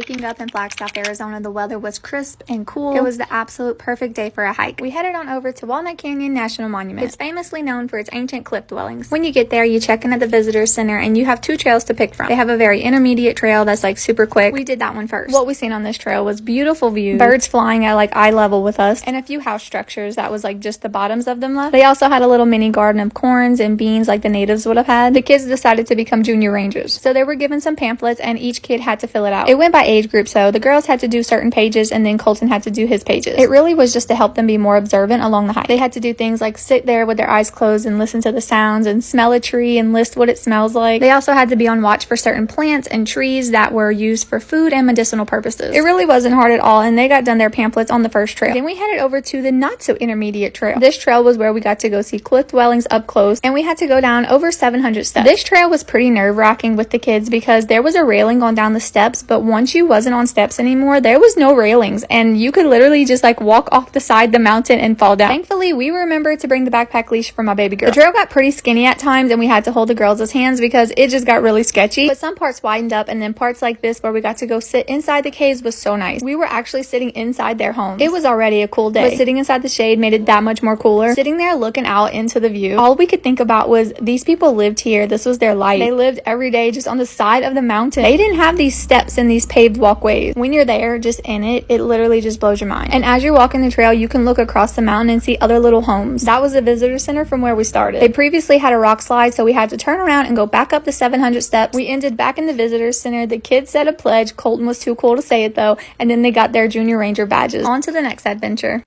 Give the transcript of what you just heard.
Waking up in Flagstaff, Arizona, the weather was crisp and cool. It was the absolute perfect day for a hike. We headed on over to Walnut Canyon National Monument. It's famously known for its ancient cliff dwellings. When you get there, you check in at the visitor center and you have two trails to pick from. They have a very intermediate trail that's like super quick. We did that one first. What we seen on this trail was beautiful views, birds flying at like eye level with us, and a few house structures that was like just the bottoms of them left. They also had a little mini garden of corns and beans like the natives would have had. The kids decided to become junior rangers, so they were given some pamphlets and each kid had to fill it out. It went by age group, so the girls had to do certain pages and then Colton had to do his pages. It really was just to help them be more observant along the hike. They had to do things like sit there with their eyes closed and listen to the sounds and smell a tree and list what it smells like. They also had to be on watch for certain plants and trees that were used for food and medicinal purposes. It really wasn't hard at all, and they got done their pamphlets on the first trail. Then we headed over to the not so intermediate trail. This trail was where we got to go see cliff dwellings up close, and we had to go down over 700 steps. This trail was pretty nerve-wracking with the kids because there was a railing going down the steps, but once you wasn't on steps anymore, there was no railings and you could literally just like walk off the side of the mountain and fall down. Thankfully, we remembered to bring the backpack leash for my baby girl. The trail got pretty skinny at times and we had to hold the girls' hands because it just got really sketchy, but some parts widened up, and then parts like this where we got to go sit inside the caves was so nice. We were actually sitting inside their homes. It was already a cool day, but sitting inside the shade made it that much more cooler. Sitting there looking out into the view, all we could think about was these people lived here. This was their life. They lived every day just on the side of the mountain. They didn't have these steps and these paved walkways. When you're there just in it, it literally just blows your mind. And as you're walking the trail, you can look across the mountain and see other little homes. That was the visitor center from where we started. They previously had a rock slide, so we had to turn around and go back up the 700 steps. We ended back in the visitor center. The kids said a pledge. Colton was too cool to say it though, and then they got their junior ranger badges. On to the next adventure.